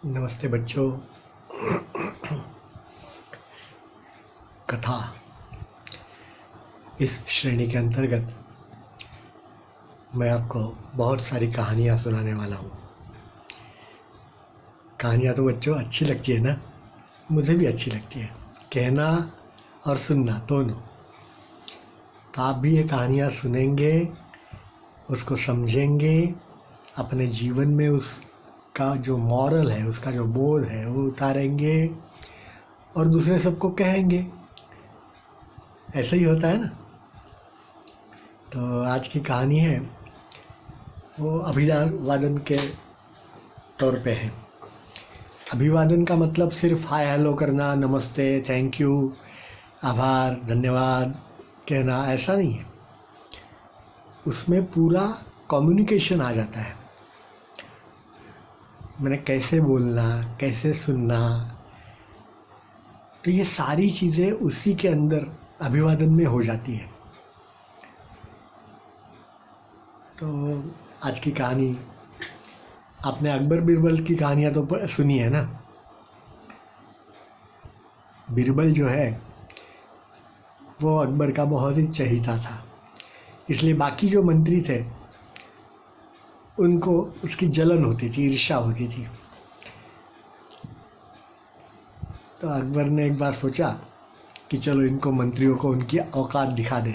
नमस्ते बच्चों। कथा इस श्रेणी के अंतर्गत मैं आपको बहुत सारी कहानियाँ सुनाने वाला हूँ। कहानियाँ तो बच्चों अच्छी लगती है ना, मुझे भी अच्छी लगती है, कहना और सुनना दोनों। तो आप भी ये कहानियाँ सुनेंगे, उसको समझेंगे, अपने जीवन में उसका जो मॉरल है, उसका जो बोध है वो उतारेंगे और दूसरे सबको कहेंगे। ऐसा ही होता है ना। तो आज की कहानी है वो अभिवादन के तौर पे है। अभिवादन का मतलब सिर्फ हाय हेलो करना, नमस्ते, थैंक यू, आभार, धन्यवाद कहना, ऐसा नहीं है। उसमें पूरा कम्युनिकेशन आ जाता है। मैंने कैसे बोलना, कैसे सुनना, तो ये सारी चीज़ें उसी के अंदर अभिवादन में हो जाती है। तो आज की कहानी आपने अकबर बीरबल की कहानियाँ तो सुनी है ना। बीरबल जो है वो अकबर का बहुत ही चहेता था, इसलिए बाकी जो मंत्री थे उनको उसकी जलन होती थी, ईर्ष्या होती थी। तो अकबर ने एक बार सोचा कि चलो इनको मंत्रियों को उनकी औकात दिखा दे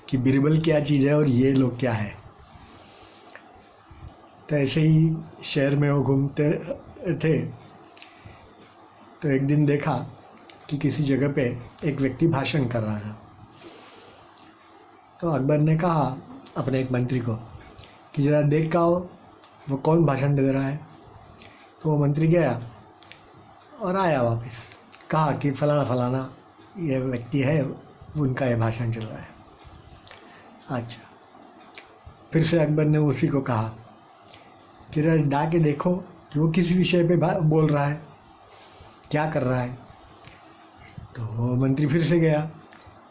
कि बीरबल क्या चीज़ है और ये लोग क्या है। तो ऐसे ही शहर में वो घूमते थे तो एक दिन देखा कि किसी जगह पे एक व्यक्ति भाषण कर रहा था। तो अकबर ने कहा अपने एक मंत्री को कि ज़रा देख के आओ वो कौन भाषण दे रहा है। तो वो मंत्री गया और आया वापस, कहा कि फलाना फलाना ये व्यक्ति है, उनका ये भाषण चल रहा है। अच्छा, फिर से अकबर ने उसी को कहा कि ज़रा डा के देखो कि वो किस विषय पे बोल रहा है, क्या कर रहा है। तो वो मंत्री फिर से गया,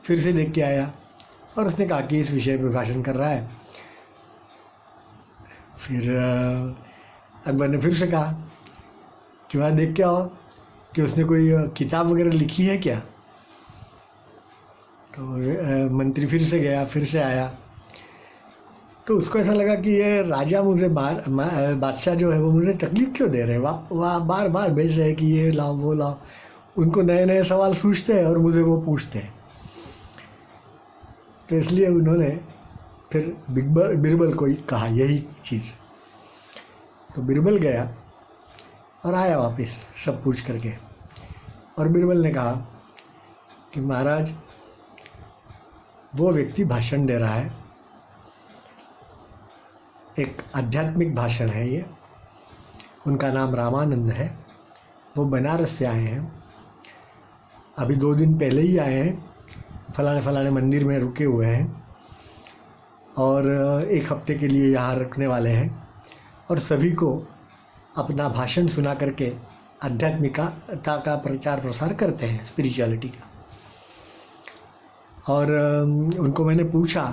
फिर से देख के आया और उसने कहा कि इस विषय पे भाषण कर रहा है। फिर अकबर ने फिर से कहा कि वहाँ देख के आओ कि उसने कोई किताब वगैरह लिखी है क्या। तो मंत्री फिर से गया, फिर से आया। तो उसको ऐसा लगा कि ये राजा मुझे बादशाह जो है वो मुझे तकलीफ़ क्यों दे रहे हैं, वहाँ बार बार भेज रहे हैं कि ये लाओ वो लाओ। उनको नए नए सवाल पूछते हैं और मुझे वो पूछते हैं। तो इसलिए उन्होंने फिर बीरबल को ही कहा यही चीज़। तो बीरबल गया और आया वापस सब पूछ करके। और बीरबल ने कहा कि महाराज वो व्यक्ति भाषण दे रहा है, एक आध्यात्मिक भाषण है ये, उनका नाम रामानंद है, वो बनारस से आए हैं, अभी 2 दिन पहले ही आए हैं, फलाने फलाने मंदिर में रुके हुए हैं और 1 हफ्ते के लिए यहाँ रखने वाले हैं और सभी को अपना भाषण सुना करके आध्यात्मिकता का प्रचार प्रसार करते हैं, स्पिरिचुअलिटी का। और उनको मैंने पूछा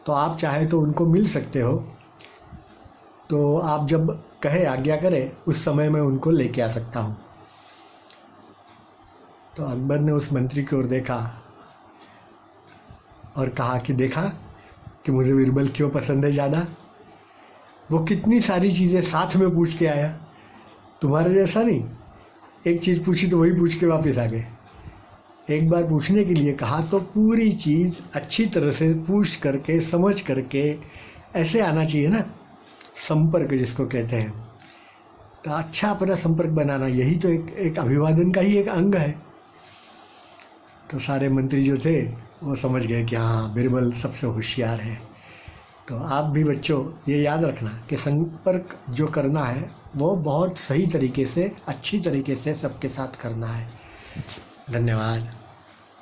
तो आप चाहे तो उनको मिल सकते हो, तो आप जब कहे आज्ञा करें उस समय मैं उनको लेके आ सकता हूँ। तो अकबर ने उस मंत्री की ओर देखा और कहा कि देखा कि मुझे बीरबल क्यों पसंद है ज़्यादा, वो कितनी सारी चीज़ें साथ में पूछ के आया, तुम्हारे जैसा नहीं, एक चीज़ पूछी तो वही पूछ के वापस आ गए। एक बार पूछने के लिए कहा तो पूरी चीज़ अच्छी तरह से पूछ करके समझ करके ऐसे आना चाहिए ना, संपर्क जिसको कहते हैं। तो अच्छा अपना संपर्क बनाना, यही तो एक अभिवादन का ही एक अंग है। तो सारे मंत्री जो थे वो समझ गए कि हाँ बीरबल सबसे होशियार है। तो आप भी बच्चों ये याद रखना कि संपर्क जो करना है वो बहुत सही तरीके से, अच्छी तरीके से सबके साथ करना है। धन्यवाद।